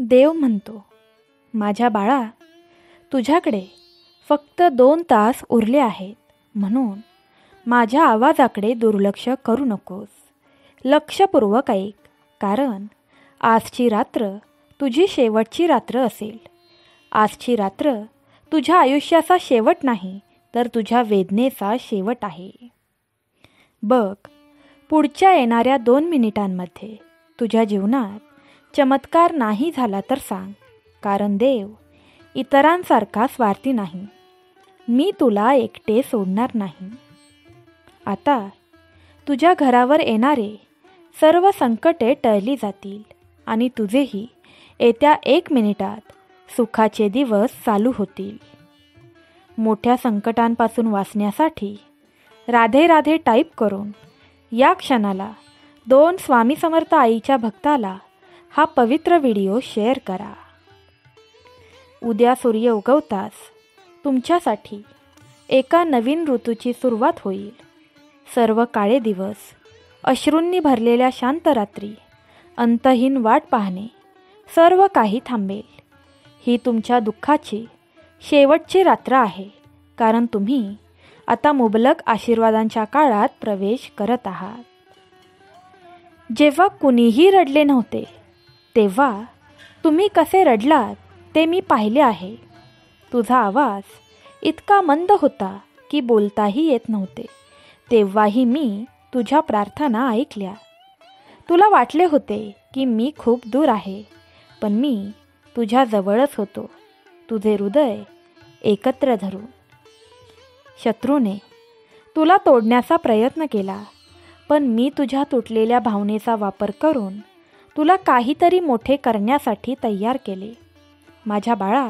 देव म्हणतो, माझ्या बाळा, तुझ्याकडे फक्त 2 तास उरले आहेत, म्हणून माझ्या आवाजाकडे दुर्लक्ष करू नकोस. लक्षपूर्वक ऐक, कारण आजची रात्र तुझी शेवटची रात्र असेल. आजची रात्र तुझ्या आयुष्याचा शेवट नाही, तर तुझ्या वेदनेचा शेवट आहे. बघ, पुढच्या येणाऱ्या 2 मिनिटांमध्ये तुझ्या जीवनात चमत्कार नाही झाला तर सांग, कारण देव इतरांसारखा स्वार्थी नाही. मी तुला एकटे सोडणार नाही. आता तुझ्या घरावर येणारे सर्व संकटे टळली जातील आणि तुझेही येत्या 1 मिनिटात सुखाचे दिवस चालू होतील. मोठ्या संकटांपासून वाचण्यासाठी राधे राधे टाईप करून या क्षणाला 2 स्वामी समर्थ आईच्या भक्ताला हा पवित्र व्हिडिओ शेअर करा. उद्या सूर्य उगवताच तुमच्यासाठी एका नवीन ऋतूची सुरुवात होईल. सर्व काळे दिवस, अश्रूंनी भरलेल्या शांत रात्री, अंतहीन वाट पाहणे, सर्व काही थांबेल. ही तुमच्या दुःखाची शेवटची रात्र आहे, कारण तुम्ही आता मुबलक आशीर्वादांच्या काळात प्रवेश करत आहात. जेव्हा कुणीही रडले नव्हते, तेव्हा तुम्ही कसे रडलात ते मी पाहिले आहे. तुझा आवाज इतका मंद होता की बोलताही येत नव्हते, तेव्हाही मी तुझ्या प्रार्थना ऐकल्या. तुला वाटले होते की मी खूप दूर आहे, पण मी तुझ्या जवळच होतो, तुझे हृदय एकत्र धरून. शत्रूने तुला तोडण्याचा प्रयत्न केला, पण मी तुझ्या तुटलेल्या भावनेचा वापर करून तुला काहीतरी मोठे करण्यासाठी तयार केले. माझ्या बाळा,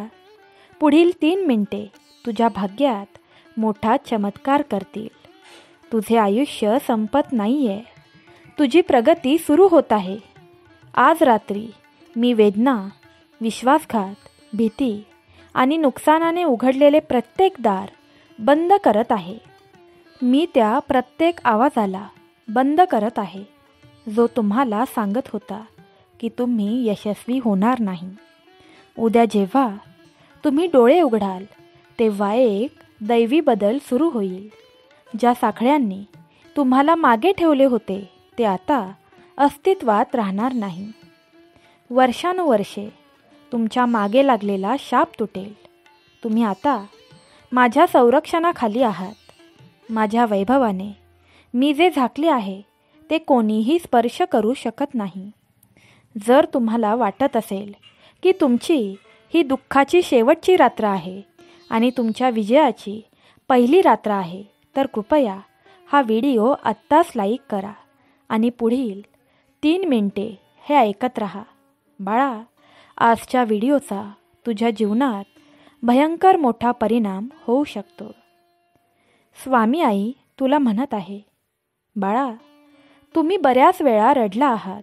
पुढील 3 मिनिटे तुझ्या भाग्यात मोठा चमत्कार करतील. तुझे आयुष्य संपत नाही आहे, तुझी प्रगती सुरू होत आहे. आज रात्री मी वेदना, विश्वासघात, भीती आणि नुकसानाने उघडलेले प्रत्येक दार बंद करत आहे. मी त्या प्रत्येक आवाजाला बंद करत आहे, जो तुम्हाला सांगत होता की तुम्ही यशस्वी होणार नाही. उद्या जेव्हा तुम्ही डोळे उघडाल, तेव्हा एक दैवी बदल सुरू होईल. ज्या साखळ्यांनी तुम्हाला मागे ठेवले होते, ते आता अस्तित्वात राहणार नाही. वर्षानुवर्षे तुमच्या मागे लागलेला शाप तुटेल. तुम्ही आता माझ्या संरक्षणाखाली आहात. माझ्या वैभवाने मी जे झाकले आहे ते कोणीही स्पर्श करू शकत नाही. जर तुम्हाला वाटत असेल की तुमची ही दुःखाची शेवटची रात्र आहे आणि तुमच्या विजयाची पहिली रात्र आहे, तर कृपया हा व्हिडिओ आत्ताच लाईक करा आणि पुढील 3 मिनिटे हे ऐकत राहा. बाळा, आजच्या व्हिडिओचा तुझ्या जीवनात भयंकर मोठा परिणाम होऊ शकतो. स्वामी आई तुला म्हणत आहे, बाळा, तुम्ही बऱ्याच वेळा रडला आहात.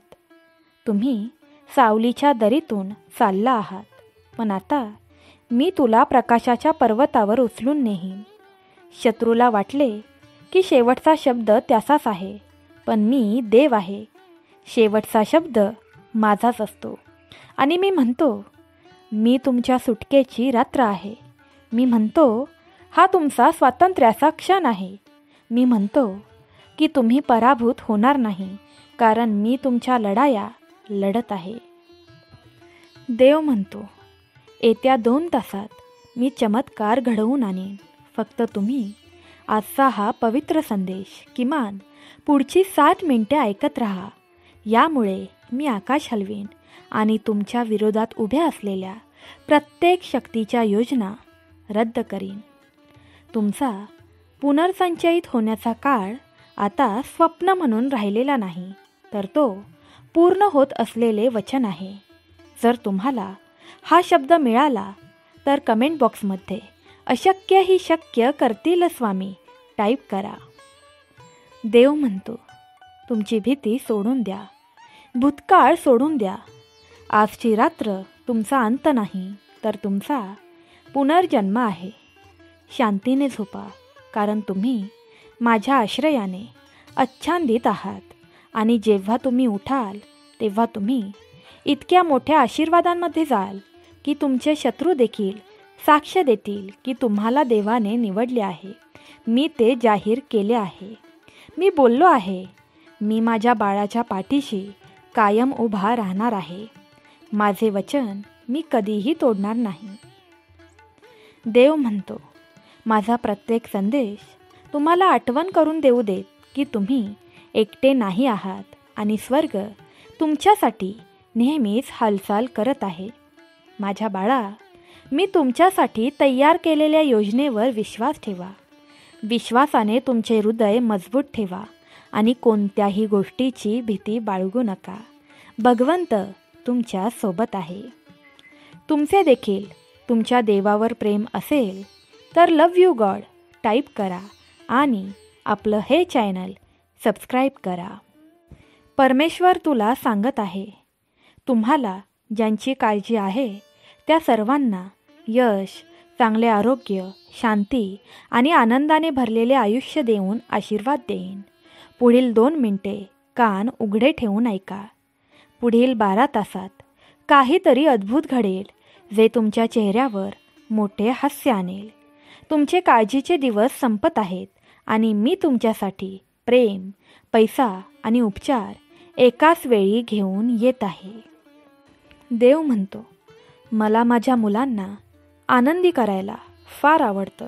तुम्ही सावलीच्या दरीतून चालला आहात, पण आता मी तुला प्रकाशाच्या पर्वतावर उचलून नेईन. शत्रूला वाटले की शेवटचा शब्द त्याचाच आहे, पण मी देव आहे. शेवटचा शब्द माझाच असतो आणि मी म्हणतो, मी तुमच्या सुटकेची रात्र आहे. मी म्हणतो, हा तुमचा स्वातंत्र्याचा क्षण आहे. मी म्हणतो की तुम्ही पराभूत होणार नाही, कारण मी तुमच्या लढाया लढत आहे. देव म्हणतो, येत्या 2 तासात मी चमत्कार घडवून आणेन. फक्त तुम्ही आजचा हा पवित्र संदेश किमान पुढची 60 मिनिटे ऐकत राहा. यामुळे मी आकाश हलवीन आणि तुमच्या विरोधात उभ्या असलेल्या प्रत्येक शक्तीच्या योजना रद्द करीन. तुमचा पुनर्संचयित होण्याचा काळ आता स्वप्न म्हणून राहिलेला नाही, तर तो पूर्ण होत असलेले वचन आहे. जर तुम्हाला हा शब्द मिळाला तर कमेंट बॉक्समध्ये अशक्य ही शक्य करतील स्वामी टाईप करा. देव म्हणतो, तुमची भीती सोडून द्या, भूतकाळ सोडून द्या. आजची रात्र तुमचा अंत नाही, तर तुमचा पुनर्जन्म आहे. शांतीने झोपा, कारण तुम्ही माझ्या आश्रयाने आच्छादित आहात आणि जेव्हा तुम्ही उठाल तेव्हा तुम्ही इतक्या मोठ्या आशीर्वादांमध्ये जाल की तुमचे शत्रू देखील साक्ष देतील की तुम्हाला देवाने निवडले आहे. मी ते जाहीर केले आहे. मी बोललो आहे, मी माझ्या बाळाच्या पाठीशी कायम उभा राहणार आहे. माझे वचन मी कधीही तोडणार नाही. देव म्हणतो, माझा प्रत्येक संदेश तुम्हाला आठवण करून देऊ देत की तुम्ही एकटे नाही आहात आणि स्वर्ग तुमच्यासाठी नेहमीच हालचाल करत आहे. माझ्या बाळा, मी तुमच्यासाठी तयार केलेल्या योजनेवर विश्वास ठेवा. विश्वासाने तुमचे हृदय मजबूत ठेवा आणि कोणत्याही गोष्टीची भीती बाळगू नका. भगवंत तुमच्या सोबत आहे. तुमचे देखील तुमच्या देवावर प्रेम असेल तर लव्ह यू गॉड टाईप करा आणि आपलं हे चॅनल सबस्क्राईब करा. परमेश्वर तुला सांगत आहे, तुम्हाला ज्यांची काळजी आहे त्या सर्वांना यश, चांगले आरोग्य, शांती आणि आनंदाने भरलेले आयुष्य देऊन आशीर्वाद देईन. पुढील 2 मिनिटे कान उघडे ठेवून ऐका. पुढील 12 तासात काहीतरी अद्भुत घडेल जे तुमच्या चेहऱ्यावर मोठे हास्य आणेल. तुमचे काळजीचे दिवस संपत आहेत आणि मी तुमच्यासाठी प्रेम, पैसा आणि उपचार एकाच वेळी घेऊन येत आहे. देव म्हणतो, मला माझ्या मुलांना आनंदी करायला फार आवडतं.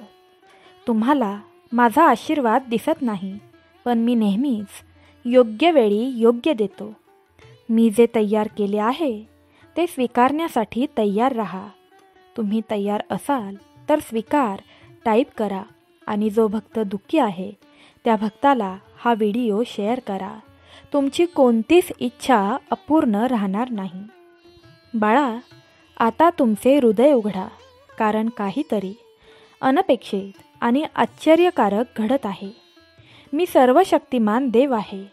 तुम्हाला माझा आशीर्वाद दिसत नाही, पण मी नेहमीच योग्य वेळी योग्य देतो. मी जे तयार केले आहे ते स्वीकारण्यासाठी तयार राहा. तुम्ही तयार असाल तर स्वीकार टाईप करा आणि जो भक्त दुःखी आहे त्या भक्ताला हा व्हिडिओ शेअर करा. तुमची कोणतीच इच्छा अपूर्ण राहणार नाही. बाळा, आता तुमचे हृदय उघडा, कारण काहीतरी अनपेक्षित आणि आश्चर्यकारक घडत आहे. मी सर्वशक्तिमान देव आहे.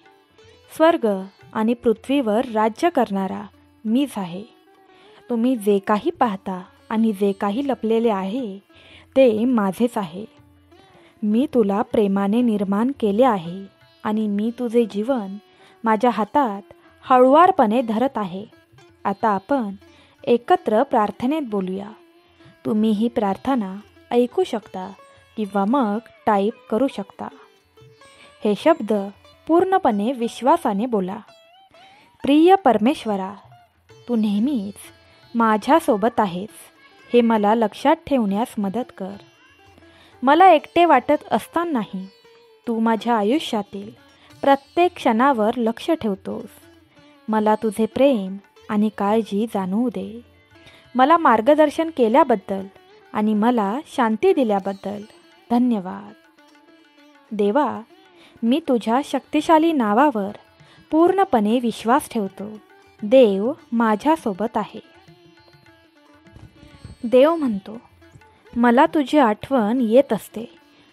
स्वर्ग आणि पृथ्वीवर राज्य करणारा मीच आहे. तुम्ही जे काही पाहता आणि जे काही लपलेले आहे ते माझेच आहे. मी तुला प्रेमाने निर्माण केले आहे आणि मी तुझे जीवन माझ्या हातात हळुवारपणे धरत आहे. आता आपण एकत्र प्रार्थनेत बोलूया. तुम्ही ही प्रार्थना ऐकू शकता किंवा मग टाईप करू शकता. हे शब्द पूर्णपणे विश्वासाने बोला. प्रिय परमेश्वरा, तू नेहमीच माझ्यासोबत आहेस हे मला लक्षात ठेवण्यास मदत कर. मला एकटे वाटत असतानाही तू माझ्या आयुष्यातील प्रत्येक क्षणावर लक्ष ठेवतोस. मला तुझे प्रेम आणि काळजी जाणवू दे. मला मार्गदर्शन केल्याबद्दल आणि मला शांती दिल्याबद्दल धन्यवाद. देवा, मी तुझ्या शक्तिशाली नावावर पूर्णपणे विश्वास ठेवतो. देव माझ्यासोबत आहे. देव म्हणतो, मला तुझी आठवण येत असते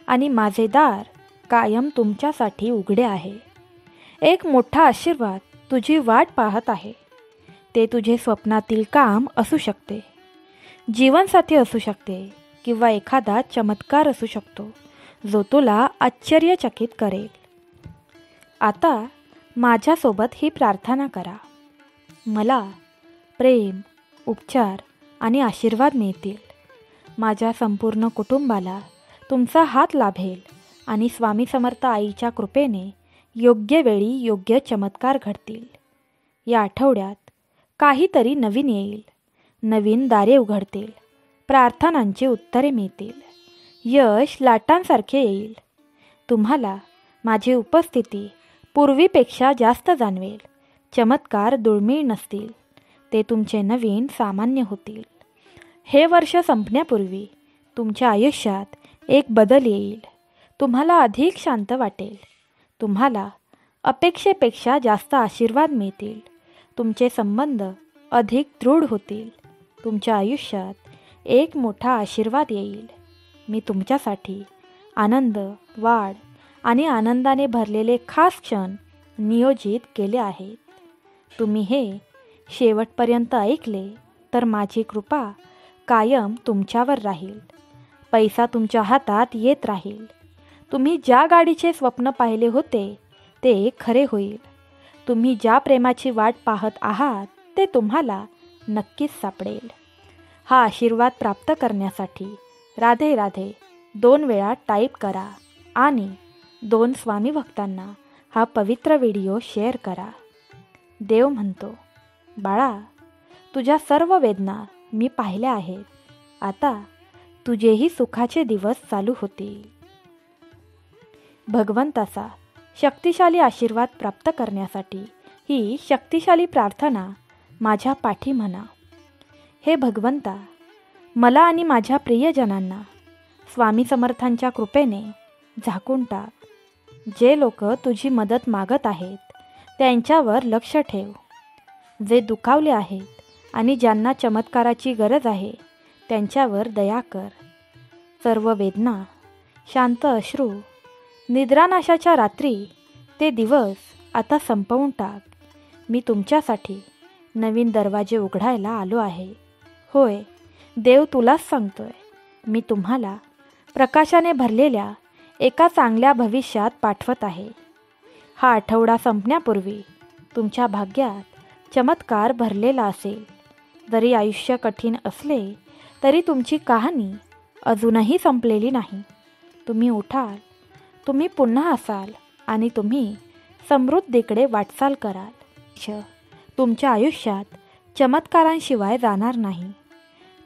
आणि माझे दार कायम तुमच्यासाठी उघडे आहे. एक मोठा आशीर्वाद तुझी वाट पाहत आहे. ते तुझे स्वप्नातील काम असू शकते, जीवनसाथी असू शकते किंवा एखादा चमत्कार असू शकतो जो तुला आश्चर्यचकित करेल. आता माझ्यासोबत ही प्रार्थना करा. मला प्रेम, उपचार आणि आशीर्वाद मिळतील. माझ्या संपूर्ण कुटुंबाला तुमचा हात लाभेल आणि स्वामी समर्थ आईच्या कृपेने योग्य वेळी योग्य चमत्कार घडतील. या आठवड्यात काहीतरी नवीन येईल. नवीन दारे उघडतील. प्रार्थनांची उत्तरे मिळतील. यश लाटांसारखे येईल. तुम्हाला माझी उपस्थिती पूर्वीपेक्षा जास्त जाणवेल. चमत्कार दुर्मिळ नसतील, ते तुमचे नवीन सामान्य होतील. हे वर्ष संपण्यापूर्वी तुमच्या आयुष्यात एक बदल येईल. तुम्हाला अधिक शांत वाटेल. तुम्हाला अपेक्षेपेक्षा जास्त आशीर्वाद मिळतील. तुमचे संबंध अधिक दृढ होतील. तुमच्या आयुष्यात एक मोठा आशीर्वाद येईल. मी तुमच्यासाठी आनंद, वाढ आणि आनंदाने भरलेले खास क्षण नियोजित केले आहेत. तुम्ही हे शेवटपर्यंत ऐकले तर माझी कृपा कायम तुमच्यावर राहील. पैसा तुमच्या हातात येत राहील. तुम्ही ज्या गाडीचे स्वप्न पाहिले होते ते खरे होईल. तुम्ही ज्या प्रेमाची वाट पाहत आहात ते तुम्हाला नक्कीच सापडेल. हा आशीर्वाद प्राप्त करण्यासाठी राधे राधे 2 वेळा टाईप करा आणि 2 स्वामी भक्तांना हा पवित्र व्हिडिओ शेअर करा. देव म्हणतो, बाळा, तुझ्या सर्व वेदना मी पाहिल्या आहेत. आता तुझेही सुखाचे दिवस चालू होतील. भगवंताचा शक्तिशाली आशीर्वाद प्राप्त करण्यासाठी ही शक्तिशाली प्रार्थना माझ्या पाठी म्हणा. हे भगवंता, मला आणि माझ्या प्रियजनांना स्वामी समर्थांच्या कृपेने झाकून टाक. जे लोक तुझी मदत मागत आहेत त्यांच्यावर लक्ष ठेव. जे दुखावले आहेत आणि ज्यांना चमत्काराची गरज आहे त्यांच्यावर दया कर. सर्व वेदना, शांत अश्रू, निद्रानाशाच्या रात्री ते दिवस आता संपवून टाक. मी तुमच्यासाठी नवीन दरवाजे उघडायला आलो आहे. होय, देव तुलाच सांगतोय. मी तुम्हाला प्रकाशाने भरलेल्या एका चांगल्या भविष्यात पाठवत आहे. हा आठवडा संपण्यापूर्वी तुमच्या भाग्यात चमत्कार भरलेला असेल. जरी आयुष्य कठीण असले तरी तुमची कहाणी अजूनही संपलेली नाही. तुम्ही उठाल, तुम्ही पुन्हा असाल आणि तुम्ही समृद्धीकडे वाटचाल कराल. तुमच्या आयुष्यात चमत्कारांशिवाय जाणार नाही.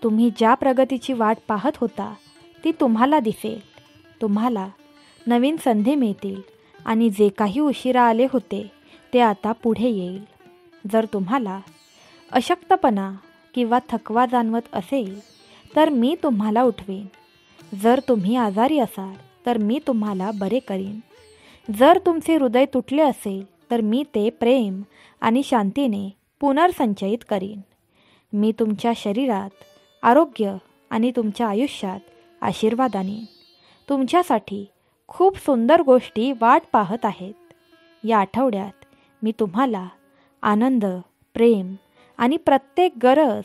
तुम्ही ज्या प्रगतीची वाट पाहत होता ती तुम्हाला दिसेल. तुम्हाला नवीन संधी मिळतील आणि जे काही उशिरा आले होते ते आता पुढे येईल. जर तुम्हाला अशक्तपणा किंवा थकवा जाणवत असेल तर मी तुम्हाला उठवीन. जर तुम्ही आजारी असाल तर मी तुम्हाला बरे करीन. जर तुमचे हृदय तुटले असेल तर मी ते प्रेम आणि शांतीने पुनर्संचयित करीन. मी तुमच्या शरीरात आरोग्य आणि तुमच्या आयुष्यात आशीर्वाद आणीन. तुमच्यासाठी खूप सुंदर गोष्टी वाट पाहत आहेत. या आठवड्यात मी तुम्हाला आनंद, प्रेम आणि प्रत्येक गरज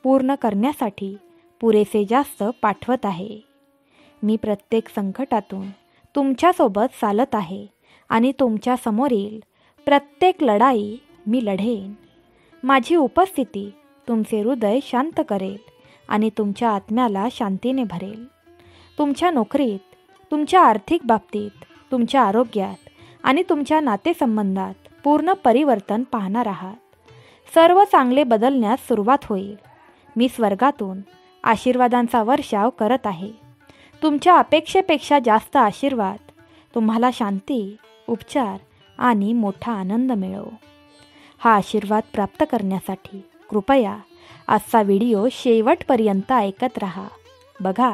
पूर्ण करण्यासाठी पुरेसे जास्त पाठवत आहे. मी प्रत्येक संकटातून तुमच्यासोबत चालत आहे आणि तुमच्या समोरील प्रत्येक लढाई मी लढेन. माझी उपस्थिती तुमचे हृदय शांत करेल आणि तुमच्या आत्म्याला शांतीने भरेल. तुमच्या नोकरीत, तुमच्या आर्थिक बाबतीत, तुमच्या आरोग्यात आणि तुमच्या नातेसंबंधात पूर्ण परिवर्तन पाहणार आहात. सर्व चांगले बदलण्यास सुरुवात होईल. मी स्वर्गातून आशीर्वादांचा वर्षाव करत आहे. तुमच्या अपेक्षेपेक्षा जास्त आशीर्वाद तुम्हाला शांती, उपचार आणि मोठा आनंद मिळो. हा आशीर्वाद प्राप्त करण्यासाठी कृपया आजचा व्हिडिओ शेवटपर्यंत ऐकत राहा. बघा,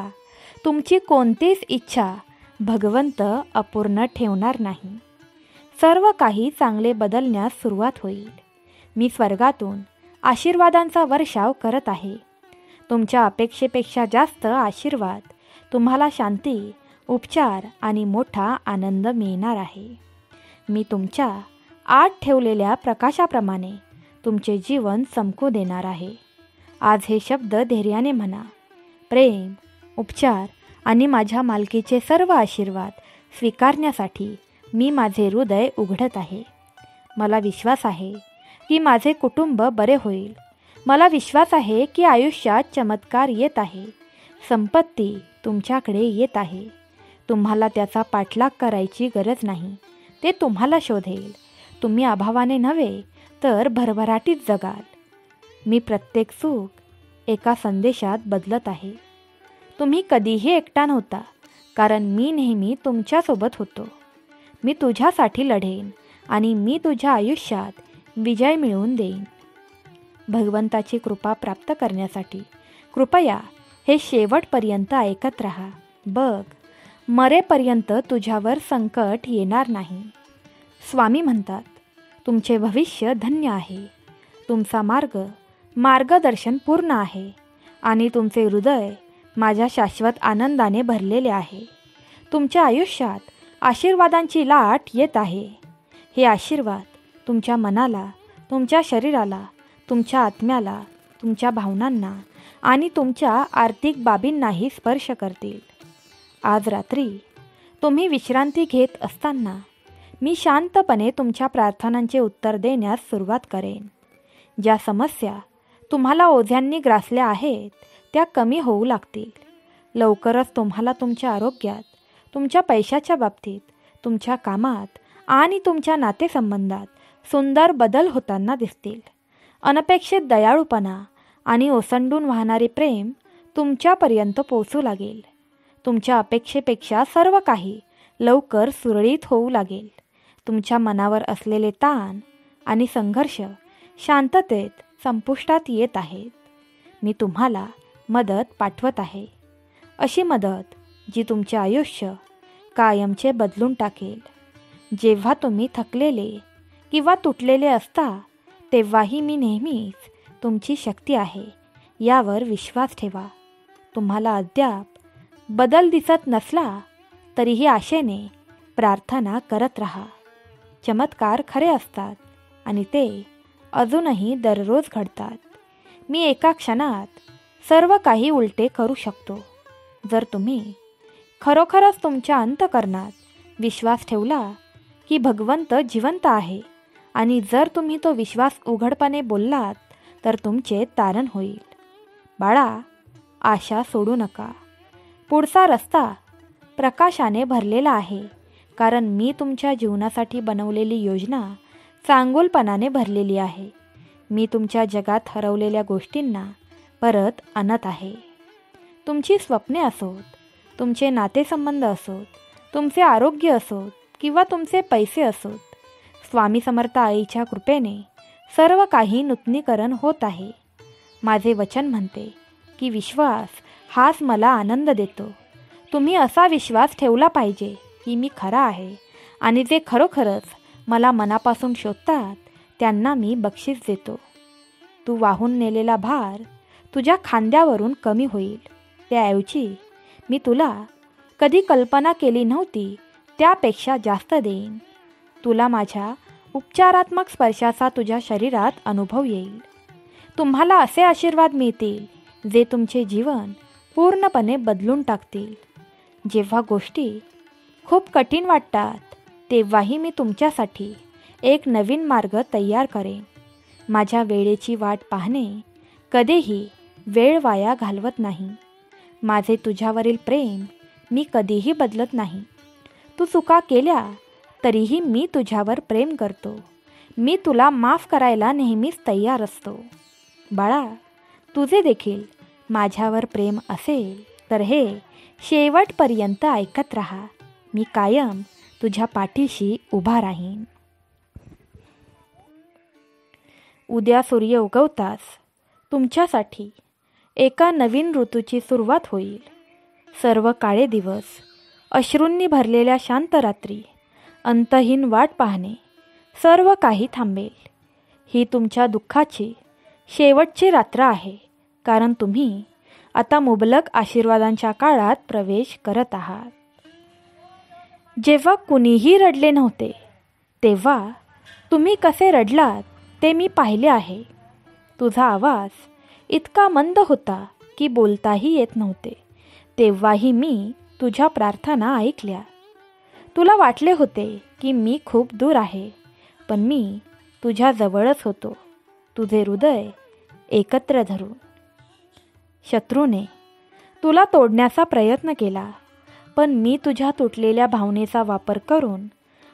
तुमची कोणतीच इच्छा भगवंत अपूर्ण ठेवणार नाही. सर्व काही चांगले बदलण्यास सुरुवात होईल. मी स्वर्गातून आशीर्वादांचा वर्षाव करत आहे. तुमच्या अपेक्षेपेक्षा जास्त आशीर्वाद तुम्हाला शांती, उपचार आणि मोठा आनंद मिळणार आहे. मी तुमच्या आत ठेवलेल्या प्रकाशाप्रमाणे तुमचे जीवन चमकू देणार आहे. आज हे शब्द धैर्याने म्हणा. प्रेम, उपचार आणि माझ्या मालकीचे सर्व आशीर्वाद स्वीकारण्यासाठी मी माझे हृदय उघडत आहे. मला विश्वास आहे की माझे कुटुंब बरे होईल. मला विश्वास आहे की आयुष्यात चमत्कार येत आहे. संपत्ती तुमच्याकडे येत आहे. तुम्हाला त्याचा पाठलाग करायची गरज नाही. ते तुम्हाला शोधेल. तुम्ही अभावाने नव्हे तर भरभराटीत जगाल. मी प्रत्येक सुख एका संदेशात बदलत आहे. तुम्ही कधीही एकटा नव्हता, कारण मी नेहमी तुमच्यासोबत होतो. मी तुझ्यासाठी लढेन आणि मी तुझ्या आयुष्यात विजय मिळवून देईन. भगवंताची कृपा प्राप्त करण्यासाठी कृपया हे शेवटपर्यंत ऐकत राहा. बघ, मरेपर्यंत तुझ्यावर संकट येणार नाही. स्वामी म्हणतात, तुमचे भविष्य धन्य आहे. तुमचा मार्गदर्शन पूर्ण आहे आणि तुमचे हृदय माझ्या शाश्वत आनंदाने भरलेले आहे. तुमच्या आयुष्यात आशीर्वादांची लाट येत आहे. हे आशीर्वाद तुमच्या मनाला, तुमच्या शरीराला, तुमच्या आत्म्याला, तुमच्या भावनांना आणि तुमच्या आर्थिक बाबींनाही स्पर्श करतील. आज रात्री तुम्ही विश्रांती घेत असताना मी शांतपणे तुमच्या प्रार्थनांचे उत्तर देण्यास सुरुवात करेन. ज्या समस्या तुम्हाला ओझ्यांनी ग्रासल्या आहेत त्या कमी होऊ लागतील. लवकरच तुम्हाला तुमच्या आरोग्यात, तुमच्या पैशाच्या बाबतीत, तुमच्या कामात आणि तुमच्या नातेसंबंधात सुंदर बदल होताना दिसतील. अनपेक्षित दयाळूपणा आणि ओसंडून वाहणारे प्रेम तुमच्यापर्यंत पोहोचू लागेल. तुमच्या अपेक्षेपेक्षा सर्व काही लवकर सुरळीत होऊ लागेल. तुमच्या मनावर असलेले ताण आणि संघर्ष शांततेत संपुष्टात येत आहेत. मी तुम्हाला मदत पाठवत आहे, अशी मदत जी तुमचे आयुष्य कायमचे बदलून टाकेल. जेव्हा तुम्ही थकलेले किंवा तुटलेले असता तेव्हाही मी नेहमीच तुमची शक्ती आहे यावर विश्वास ठेवा. तुम्हाला अद्याप बदल दिसत नसला तरीही आशेने प्रार्थना करत राहा. चमत्कार खरे असतात आणि ते अजूनही दररोज घडतात. मी एका क्षणात सर्व काही उलटे करू शकतो. जर तुम्ही खरोखरच तुमच्या अंतःकरणात विश्वास ठेवला की भगवंत जिवंत आहे आणि जर तुम्ही तो विश्वास उघडपणे बोललात तर तुमचे तारण होईल. बाळा, आशा सोडू नका. पुढचा रस्ता प्रकाशाने भरलेला आहे, कारण मी तुमच्या जीवनासाठी बनवलेली योजना चांगुलपणाने भरलेली आहे. मी तुमच्या जगात हरवलेल्या गोष्टींना परत आणत आहे. तुमची स्वप्ने असोत, तुमचे नातेसंबंध असोत, तुमचे आरोग्य असोत किंवा तुमचे पैसे असोत, स्वामी समर्थ आईच्या कृपेने सर्व काही नूतनीकरण होत आहे. माझे वचन म्हणते की विश्वास हाच मला आनंद देतो. तुम्ही असा विश्वास ठेवला पाहिजे की मी खरा आहे आणि जे खरोखरच मला मनापासून शोधतात त्यांना मी बक्षीस देतो. तू वाहून नेलेला भार तुझ्या खांद्यावरून कमी होईल. त्याऐवजी मी तुला कधी कल्पना केली नव्हती त्यापेक्षा जास्त देईन. तुला माझ्या उपचारात्मक स्पर्शाचा तुझ्या शरीरात अनुभव येईल. तुम्हाला असे आशीर्वाद मिळतील जे तुमचे जीवन पूर्णपणे बदलून टाकतील. जेव्हा गोष्टी खूप कठीण वाटतात तेव्हाही मी तुमच्यासाठी एक नवीन मार्ग तयार करेन. माझ्या वेळेची वाट पाहणे कधीही वेळ वाया घालवत नाही. माझे तुझ्यावरील प्रेम मी कधीही बदलत नाही. तू चुका केल्या तरीही मी तुझ्यावर प्रेम करतो. मी तुला माफ करायला नेहमीच तयार असतो. बाळा, तुझे देखील माझ्यावर प्रेम असेल तर हे शेवटपर्यंत ऐकत राहा. मी कायम तुझ्या पाठीशी उभा राहीन. उद्या सूर्य उगवताच तुमच्यासाठी एका नवीन ऋतूची सुरुवात होईल. सर्व काळे दिवस, अश्रूंनी भरलेल्या शांत रात्री, अंतहीन वाट पाहणे, सर्व काही थांबेल. ही तुमच्या दुःखाची शेवटची रात्र आहे, कारण तुम्ही आता मुबलक आशीर्वादांच्या काळात प्रवेश करत आहात. जेव्हा कुणीही रडले नव्हते तेव्हा तुम्ही कसे रडलात ते मी पाहिले आहे. तुझा आवाज इतका मंद होता की बोलताही येत नव्हते. तेव्हाही मी तुझ्या प्रार्थना ऐकल्या. तुला वाटले होते की मी खूप दूर आहे, पण मी तुझ्या जवळच होतो, तुझे हृदय एकत्र धरून. शत्रूने तुला तोडण्याचा प्रयत्न केला, पण मी तुझ्या तुटलेल्या भावनेचा वापर करून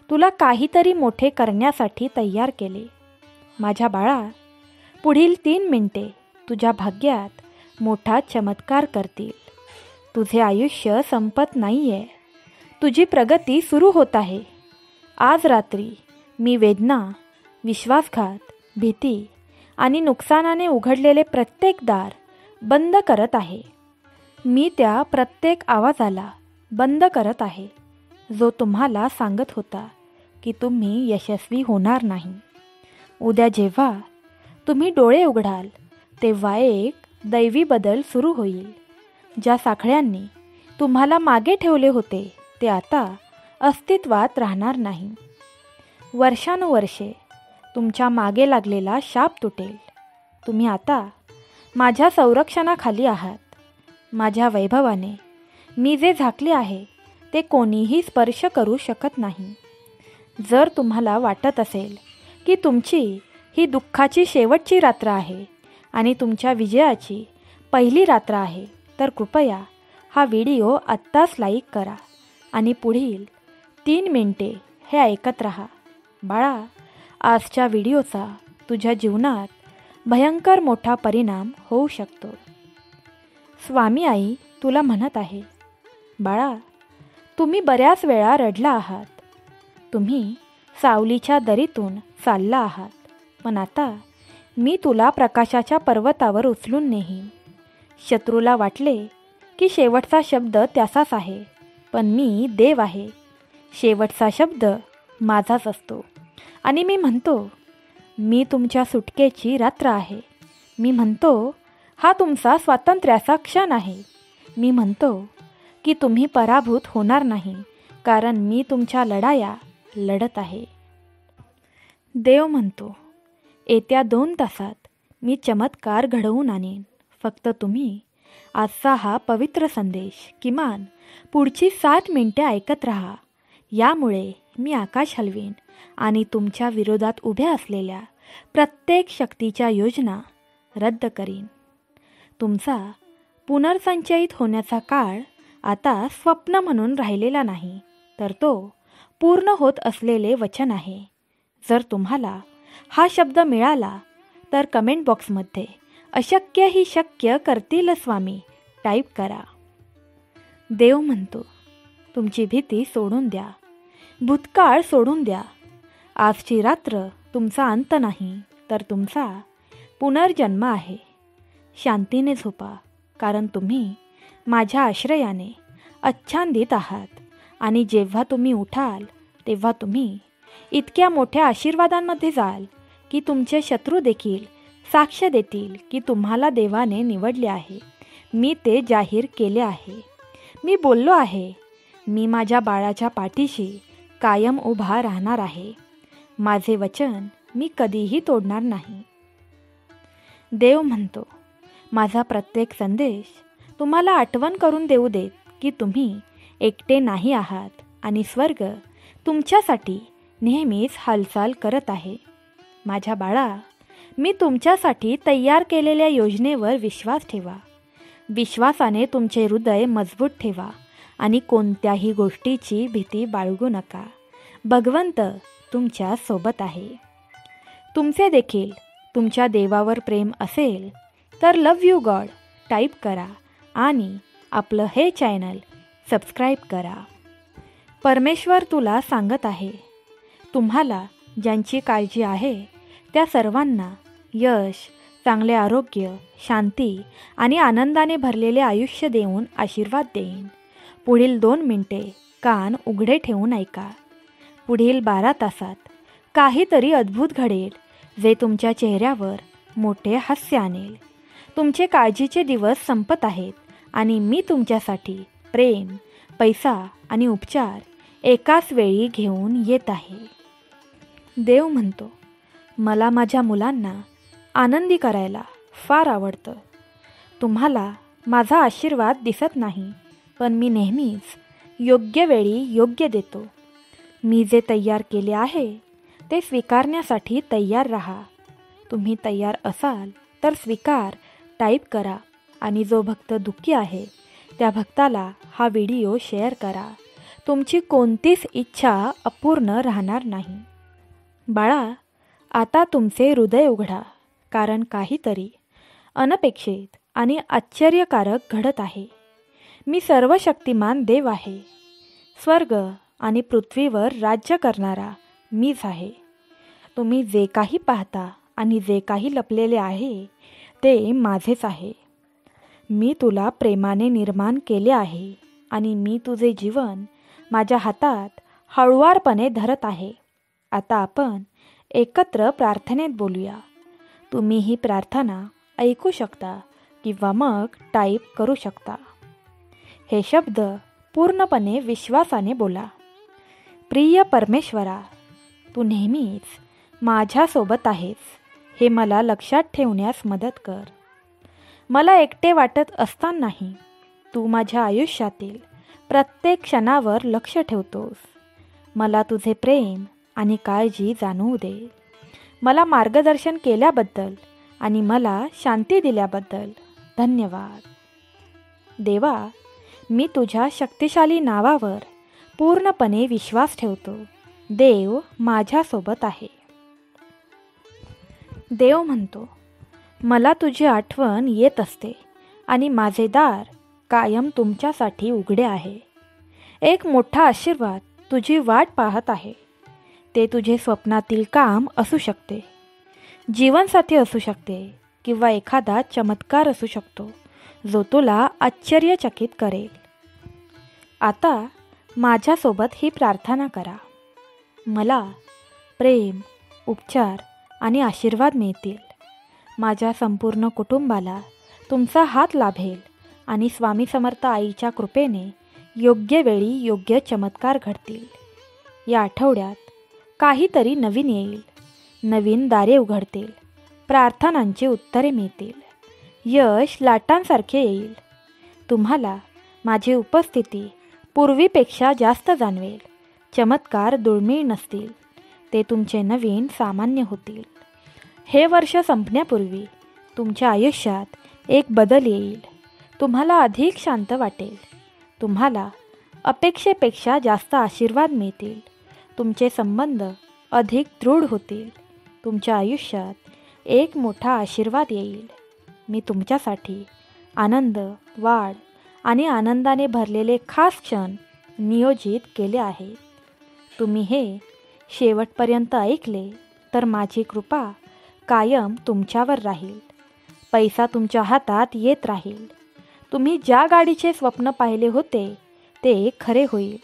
तुला काहीतरी मोठे करण्यासाठी तयार केले. माझ्या बाळा, पुढील 3 मिनिटे तुझ्या भाग्यात मोठा चमत्कार करतील. तुझे आयुष्य संपत नाही आहे, तुझी प्रगती सुरू होत आहे. आज रात्री मी वेदना, विश्वासघात, भीती आणि नुकसानाने उघडलेले प्रत्येक दार बंद करत आहे. मी त्या प्रत्येक आवाजाला बंद करत आहे जो तुम्हाला सांगत होता की तुम्ही यशस्वी होणार नाही. उद्या जेव्हा तुम्ही डोळे उघडाल तेव्हा एक दैवी बदल सुरू होईल. ज्या साखळ्यांनी तुम्हाला मागे ठेवले होते ते आता अस्तित्वात राहणार नाही. वर्षानुवर्षे तुमच्या मागे लागलेला शाप तुटेल. तुम्ही आता माझ्या संरक्षणाखाली आहात. माझ्या वैभवाने मी जे झाकले आहे ते कोणीही स्पर्श करू शकत नाही. जर तुम्हाला वाटत असेल की तुमची ही दुःखाची शेवटची रात्र आहे आणि तुमच्या विजयाची पहिली रात्र आहे. तर कृपया हा व्हिडिओ आत्ताच लाईक करा आणि पुढील 3 मिनिटे हे ऐकत राहा. बाळा, आजच्या व्हिडिओचा तुझ्या जीवनात भयंकर मोठा परिणाम होऊ शकतो. स्वामी आई तुला म्हणत आहे, बाळा, तुम्ही बऱ्याच वेळा रडला आहात. तुम्ही सावलीच्या दरीतून चालला आहात. पण आता मी तुला प्रकाशाच्या पर्वतावर उचलून नेईन. शत्रूला वाटले की शेवटचा शब्द त्याचाच आहे, पण मी देव आहे. शेवटचा शब्द माझाच असतो. आणि मी म्हणतो, मी तुमच्या सुटकेची रात्र आहे. मी म्हणतो, हा तुमचा स्वातंत्र्याचा क्षण आहे. मी म्हणतो की तुम्ही पराभूत होणार नाही, कारण मी तुमच्या लढाया लढत आहे. देव म्हणतो, येत्या 2 तासात मी चमत्कार घडवून आणेन. फक्त तुम्ही आजचा हा पवित्र संदेश किमान पुढची 60 मिनिटे ऐकत राहा. यामुळे मी आकाश हलवीन आणि तुमच्या विरोधात उभ्या असलेल्या प्रत्येक शक्तीच्या योजना रद्द करीन. तुमचा पुनर्संचयित होण्याचा काळ आता स्वप्न म्हणून राहिलेला नाही, तर तो पूर्ण होत असलेले वचन आहे. जर तुम्हाला हा शब्द मिळाला तर कमेंट बॉक्समध्ये अशक्य ही शक्य करतील स्वामी टाईप करा. देव म्हणतो, तुमची भीती सोडून द्या, भूतकाळ सोडून द्या. आजची रात्र तुमचा अंत नाही, तर तुमचा पुनर्जन्म आहे. शांतीने झोपा, कारण तुम्ही माझ्या आश्रयाने आच्छादित आहात. आणि जेव्हा तुम्ही उठाल तेव्हा तुम्ही इतक्या मोठ्या आशीर्वादांमध्ये जाल की तुमचे शत्रू देखील साक्ष देतील की तुम्हाला देवाने निवडले आहे. मी ते जाहीर केले आहे. मी बोललो आहे, मी माझ्या बाळाच्या पाठीशी कायम उभा राहणार आहे. माझे वचन मी कधीही तोडणार नाही. देव म्हणतो, माझा प्रत्येक संदेश तुम्हाला आठवण करून देऊ देत की तुम्ही एकटे नाही आहात आणि स्वर्ग तुमच्यासाठी नेहमीच हालचाल करत आहे. माझ्या बाळा, मी तुमच्यासाठी तयार केलेल्या योजनेवर विश्वास ठेवा. विश्वासाने तुमचे हृदय मजबूत ठेवा आणि कोणत्याही गोष्टीची भीती बाळगू नका. भगवंत तुमच्या सोबत आहे. तुमचे देखील तुमच्या देवावर प्रेम असेल तर लव्ह यू गॉड टाईप करा आणि आपलं हे चॅनल सबस्क्राईब करा. परमेश्वर तुला सांगत आहे, तुम्हाला ज्यांची काळजी आहे त्या सर्वांना यश, चांगले आरोग्य, शांती आणि आनंदाने भरलेले आयुष्य देऊन आशीर्वाद देईन. पुढील 2 मिनिटे कान उघडे ठेवून ऐका. पुढील 12 तासात काहीतरी अद्भुत घडेल जे तुमच्या चेहऱ्यावर मोठे हास्य आणेल. तुमचे काळजीचे दिवस संपत आहेत आणि मी तुमच्यासाठी प्रेम, पैसा आणि उपचार एकाच वेळी घेऊन येत आहे. देव म्हणतो, मला माझ्या मुलांना आनंदी करायला फार आवडतं. तुम्हाला माझा आशीर्वाद दिसत नाही, पण मी नेहमीच योग्य वेळी योग्य देतो. मी जे तयार केले आहे ते स्वीकारण्यासाठी तयार राहा. तुम्ही तयार असाल तर स्वीकार टाईप करा आणि जो भक्त दुःखी आहे त्या भक्ताला हा व्हिडिओ शेअर करा. तुमची कोणतीच इच्छा अपूर्ण राहणार नाही. बाळा, आता तुमचे हृदय उघडा, कारण काहीतरी अनपेक्षित आणि आश्चर्यकारक घडत आहे. मी सर्वशक्तिमान देव आहे. स्वर्ग आणि पृथ्वीवर राज्य करणारा मीच आहे. तुम्ही जे काही पाहता आणि जे काही लपलेले आहे ते माझेच आहे. मी तुला प्रेमाने निर्माण केले आहे आणि मी तुझे जीवन माझ्या हातात हळुवारपणे धरत आहे. आता आपण एकत्र प्रार्थनेत बोलूया. तुम्ही ही प्रार्थना ऐकू शकता किंवा मग टाईप करू शकता. हे शब्द पूर्णपणे विश्वासाने बोला. प्रिय परमेश्वरा, तू नेहमीच माझ्यासोबत आहेस हे मला लक्षात ठेवण्यास मदत कर. मला एकटे वाटत असतानाही तू माझ्या आयुष्यातील प्रत्येक क्षणावर लक्ष ठेवतोस. मला तुझे प्रेम आणि काळजी जाणवू दे. मला मार्गदर्शन केल्याबद्दल आणि मला शांती दिल्याबद्दल धन्यवाद. देवा, मी तुझ्या शक्तिशाली नावावर पूर्णपणे विश्वास ठेवतो. देव माझ्यासोबत आहे. देव म्हणतो, मला तुझी आठवण येत असते आणि माझे दार कायम तुमच्यासाठी उघडे आहे. एक मोठा आशीर्वाद तुझी वाट पाहत आहे. ते तुझे स्वप्नातील काम असू शकते, जीवनसाथी असू शकते किंवा एखादा चमत्कार असू शकतो जो तुला आश्चर्यचकित करेल. आता माझ्यासोबत ही प्रार्थना करा. मला प्रेम, उपचार आणि आशीर्वाद मिळतील. माझ्या संपूर्ण कुटुंबाला तुमचा हात लाभेल आणि स्वामी समर्थ आईच्या कृपेने योग्य वेळी योग्य चमत्कार घडतील. या आठवड्यात काहीतरी नवीन येईल. नवीन दारे उघडतील. प्रार्थनांची उत्तरे मिळतील. यश लाटांसारखे येईल. तुम्हाला माझी उपस्थिती पूर्वीपेक्षा जास्त जाणवेल. चमत्कार दुर्मिळ नसतील, ते तुमचे नवीन सामान्य होतील. हे वर्ष संपण्यापूर्वी तुमच्या आयुष्यात एक बदल येईल. तुम्हाला अधिक शांत वाटेल. तुम्हाला अपेक्षेपेक्षा जास्त आशीर्वाद मिळतील. तुमचे संबंध अधिक दृढ होतील. तुमच्या आयुष्यात एक मोठा आशीर्वाद येईल. मी तुमच्यासाठी आनंद, वाढ आणि आनंदाने भरलेले खास क्षण नियोजित केले आहेत. तुम्ही हे शेवटपर्यंत ऐकले तर माझी कृपा कायम तुमच्यावर राहील. पैसा तुमच्या हातात येत राहील. तुम्ही ज्या गाडीचे स्वप्न पाहिले होते ते खरे होईल.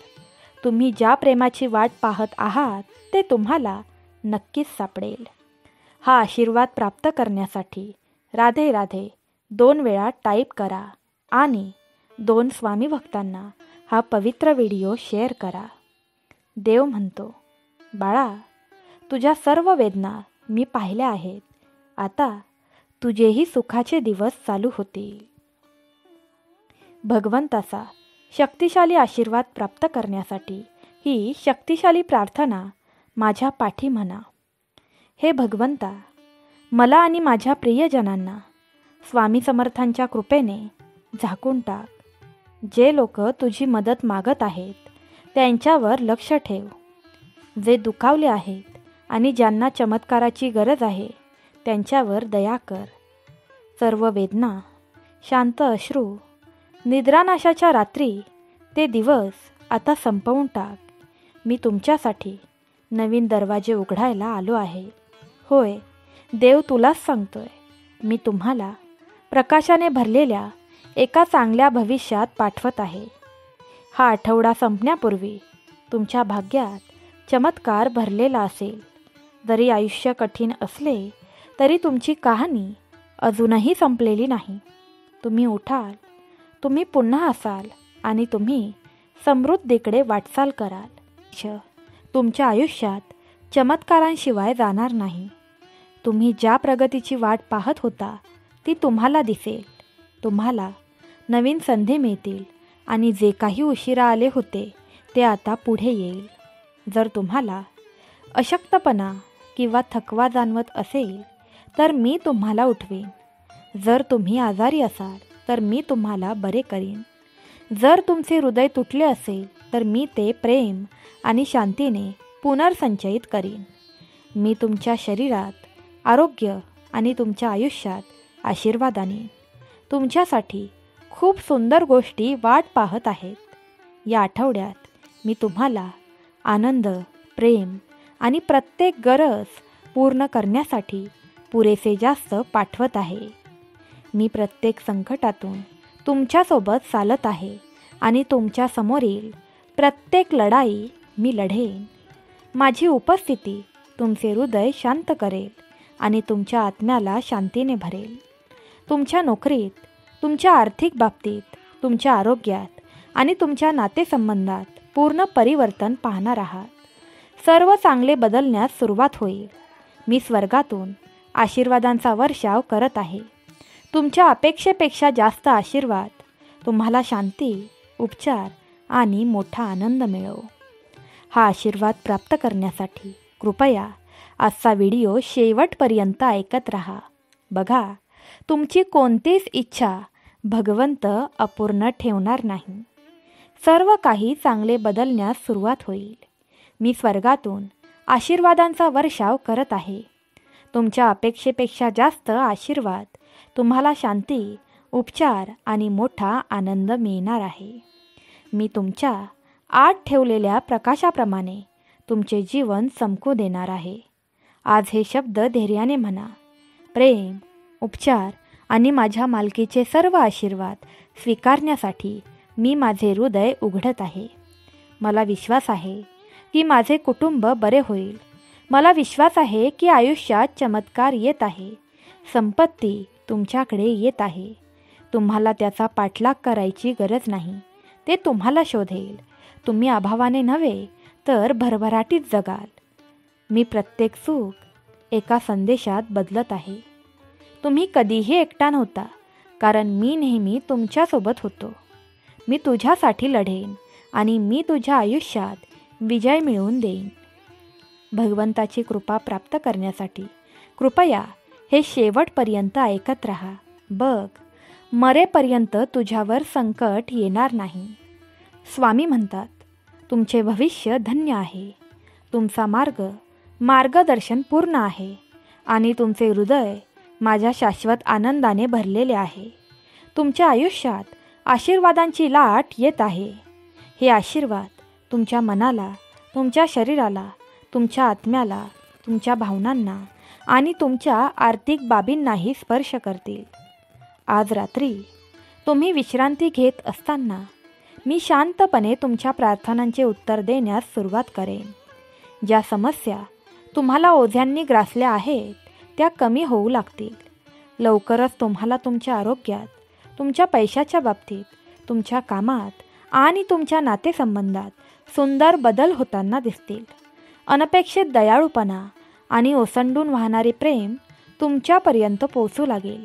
तुम्ही ज्या प्रेमाची वाट पाहत आहात ते तुम्हाला नक्कीच सापडेल. हा आशीर्वाद प्राप्त करण्यासाठी राधे राधे 2 वेळा टाईप करा आणि 2 स्वामी भक्तांना हा पवित्र व्हिडिओ शेअर करा. देव म्हणतो, बाळा, तुझ्या सर्व वेदना मी पाहिल्या आहेत. आता तुझेही सुखाचे दिवस चालू होतील. भगवंताचा शक्तिशाली आशीर्वाद प्राप्त करण्यासाठी ही शक्तिशाली प्रार्थना माझ्या पाठी म्हणा. हे भगवंता, मला आणि माझ्या प्रियजनांना स्वामी समर्थांच्या कृपेने झाकून टाक. जे लोक तुझी मदत मागत आहेत त्यांच्यावर लक्ष ठेव. जे दुखावले आहेत आणि ज्यांना चमत्काराची गरज आहे त्यांच्यावर दया कर. सर्व वेदना, शांत अश्रू, निद्रानाशाच्या रात्री ते दिवस आता संपवून टाक. मी तुमच्यासाठी नवीन दरवाजे उघडायला आलो आहे. होय, देव तुलाच सांगतोय. मी तुम्हाला प्रकाशाने भरलेल्या एका चांगल्या भविष्यात पाठवत आहे. हा आठवडा संपण्यापूर्वी तुमच्या भाग्यात चमत्कार भरलेला असेल. जरी आयुष्य कठीण असले तरी तुमची कहाणी अजूनही संपलेली नाही. तुम्ही उठाल, तुम्ही पुन्हा असाल आणि तुम्ही समृद्धीकडे वाटचाल कराल. तुमच्या आयुष्यात चमत्कारांशिवाय जाणार नाही. तुम्ही ज्या प्रगतीची वाट पाहत होता ती तुम्हाला दिसेल. तुम्हाला नवीन संधी मिळतील आणि जे काही उशिरा आले होते ते आता पुढे येईल. जर तुम्हाला अशक्तपणा किंवा थकवा जाणवत असेल तर मी तुम्हाला उठवीन. जर तुम्ही आजारी असाल तर मी तुम्हाला बरे करीन. जर तुमचे हृदय तुटले असेल तर मी ते प्रेम आणि शांतीने पुनर्संचयित करीन. मी तुमच्या शरीरात आरोग्य आणि तुमच्या आयुष्यात आशीर्वाद आणीन. तुमच्यासाठी खूप सुंदर गोष्टी वाट पाहत आहेत. या आठवड्यात मी तुम्हाला आनंद, प्रेम आणि प्रत्येक गरज पूर्ण करण्यासाठी पुरेसे जास्त पाठवत आहे. मी प्रत्येक संकटातून तुमच्यासोबत चालत आहे आणि तुमच्या समोरील प्रत्येक लढाई मी लढेन. माझी उपस्थिती तुमचे हृदय शांत करेल आणि तुमच्या आत्म्याला शांतीने भरेल. तुमच्या नोकरीत, तुमच्या आर्थिक बाबतीत, तुमच्या आरोग्यात आणि तुमच्या नातेसंबंधात पूर्ण परिवर्तन पाहणार आहात. सर्व चांगले बदलण्यास सुरुवात होईल. मी स्वर्गातून आशीर्वादांचा वर्षाव करत आहे. तुमच्या अपेक्षेपेक्षा जास्त आशीर्वाद तुम्हाला शांती, उपचार आणि मोठा आनंद मिळो. हा आशीर्वाद प्राप्त करण्यासाठी कृपया आजचा व्हिडिओ शेवटपर्यंत ऐकत राहा. बघा, तुमची कोणतीच इच्छा भगवंत अपूर्ण ठेवणार नाही. सर्व काही चांगले बदलण्यास सुरुवात होईल. मी स्वर्गातून आशीर्वादांचा वर्षाव करत आहे. तुमच्या अपेक्षेपेक्षा जास्त आशीर्वाद, तुम्हाला शांती, उपचार आणि मोठा आनंद मिळणार आहे. मी तुमच्या आत ठेवलेल्या प्रकाशाप्रमाणे तुमचे जीवन चमकू देणार आहे. आज हे शब्द धैर्याने म्हणा. प्रेम, उपचार आणि माझ्या मालकीचे सर्व आशीर्वाद स्वीकारण्यासाठी मी माझे हृदय उघडत आहे. मला विश्वास आहे की माझे कुटुंब बरे होईल. मला विश्वास आहे की आयुष्यात चमत्कार येत आहे. संपत्ती तुमच्याकडे येत आहे. तुम्हाला त्याचा पाठलाग करायची गरज नाही. ते तुम्हाला शोधेल. तुम्ही अभावाने नव्हे तर भरभराटीत जगाल. मी प्रत्येक सुख एका संदेशात बदलत आहे. तुम्ही कधीही एकटा नव्हता, कारण मी नेहमी तुमच्यासोबत होतो. मी तुझ्यासाठी लढेन आणि मी तुझ्या आयुष्यात विजय मिळवून देईन. भगवंताची कृपा प्राप्त करण्यासाठी कृपया हे शेवटपर्यंत ऐकत राहा. बघ, मरेपर्यंत तुझ्यावर संकट येणार नाही. स्वामी म्हणतात, तुमचे भविष्य धन्य आहे. तुमचा मार्गदर्शन पूर्ण आहे आणि तुमचे हृदय माझ्या शाश्वत आनंदाने भरलेले आहे. तुमच्या आयुष्यात आशीर्वादांची लाट येत आहे. हे आशीर्वाद तुमच्या मनाला, तुमच्या शरीराला, तुमच्या आत्म्याला, तुमच्या भावनांना आणि तुमच्या आर्थिक बाबींनाही स्पर्श करतील. आज रात्री तुम्ही विश्रांती घेत असताना मी शांतपणे तुमच्या प्रार्थनांचे उत्तर देण्यास सुरुवात करेन. ज्या समस्या तुम्हाला ओझ्यांनी ग्रासल्या आहेत त्या कमी होऊ लागतील. लवकरच तुम्हाला तुमच्या आरोग्यात, तुमच्या पैशाच्या बाबतीत, तुमच्या कामात आणि तुमच्या नातेसंबंधात सुंदर बदल होताना दिसतील. अनपेक्षित दयाळूपणा आणि ओसंडून वाहणारे प्रेम तुमच्यापर्यंत पोहोचू लागेल.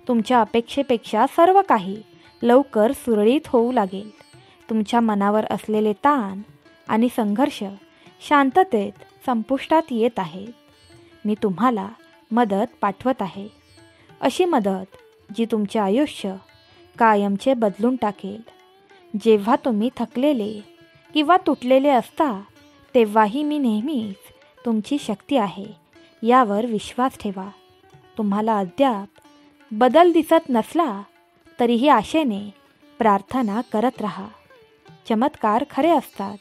तुमच्या अपेक्षेपेक्षा सर्व काही लवकर सुरळीत होऊ लागेल. तुमच्या मनावर असलेले ताण आणि संघर्ष शांततेत संपुष्टात येत आहेत. मी तुम्हाला मदत पाठवत आहे, अशी मदत जी तुमचे आयुष्य कायमचे बदलून टाकेल. जेव्हा तुम्ही थकलेले किंवा तुटलेले असता तेव्हाही मी नेहमीच तुमची शक्ती आहे यावर विश्वास ठेवा. तुम्हाला अद्याप बदल दिसत नसला तरीही आशेने प्रार्थना करत राहा. चमत्कार खरे असतात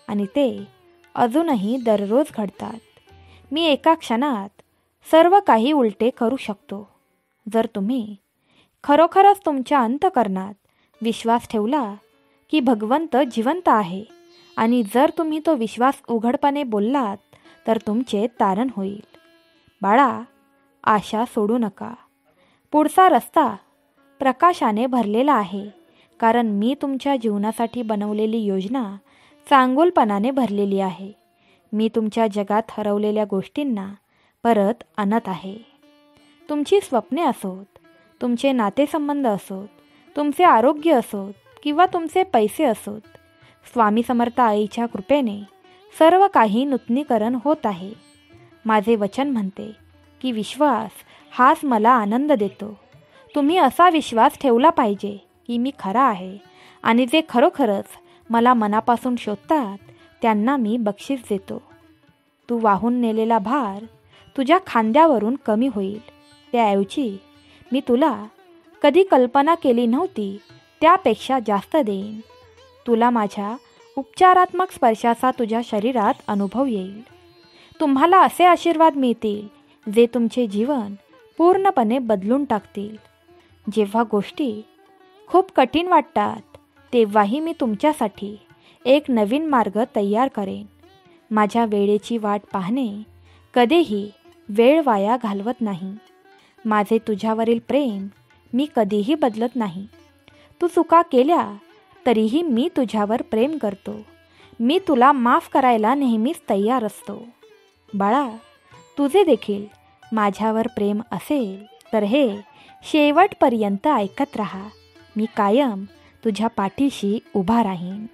आणि ते अजूनही दररोज घडतात. मी एका क्षणात सर्व काही उलटे करू शकतो. जर तुम्ही खरोखरच तुमच्या अंतःकरणात विश्वास ठेवला की भगवंत जिवंत आहे आणि जर तुम्ही तो विश्वास उघडपणे बोललात तर तुमचे तारण होईल. बाळा, आशा सोडू नका. पुढचा रस्ता प्रकाशाने भरलेला आहे, कारण मी तुमच्या जीवनासाठी बनवलेली योजना चांगुलपणाने भरलेली आहे. मी तुमच्या जगात हरवलेल्या गोष्टींना परत आणत आहे. तुमची स्वप्ने असोत, तुमचे नातेसंबंध असोत, तुमचे आरोग्य असोत किंवा तुमचे पैसे असोत, स्वामी समर्थ आईच्या कृपेने सर्व काही नूतनीकरण होत आहे. माझे वचन म्हणते की विश्वास हाच मला आनंद देतो. तुम्ही असा विश्वास ठेवला पाहिजे की मी खरा आहे आणि जे खरोखरच मला मनापासून शोधतात त्यांना मी बक्षीस देतो. तू वाहून नेलेला भार तुझ्या खांद्यावरून कमी होईल. त्याऐवजी मी तुला कधी कल्पना केली नव्हती त्यापेक्षा जास्त देईन. तुला माझ्या उपचारात्मक स्पर्शाचा तुझ्या शरीरात अनुभव येईल. तुम्हाला असे आशीर्वाद मिळतील जे तुमचे जीवन पूर्णपणे बदलून टाकतील. जेव्हा गोष्टी खूप कठीण वाटतात तेव्हाही मी तुमच्यासाठी एक नवीन मार्ग तयार करेन. माझ्या वेळेची वाट पाहणे कधीही वेळ वाया घालवत नाही. माझे तुझ्यावरील प्रेम मी कधीही बदलत नाही. तू चुका केल्या तरीही मी तुझ्यावर प्रेम करतो. मी तुला माफ करायला नेहमीच तयार असतो. बाळा, तुझे देखील माझ्यावर प्रेम असेल तर हे शेवटपर्यंत ऐकत राहा. मी कायम तुझ्या पाठीशी उभा राहीन.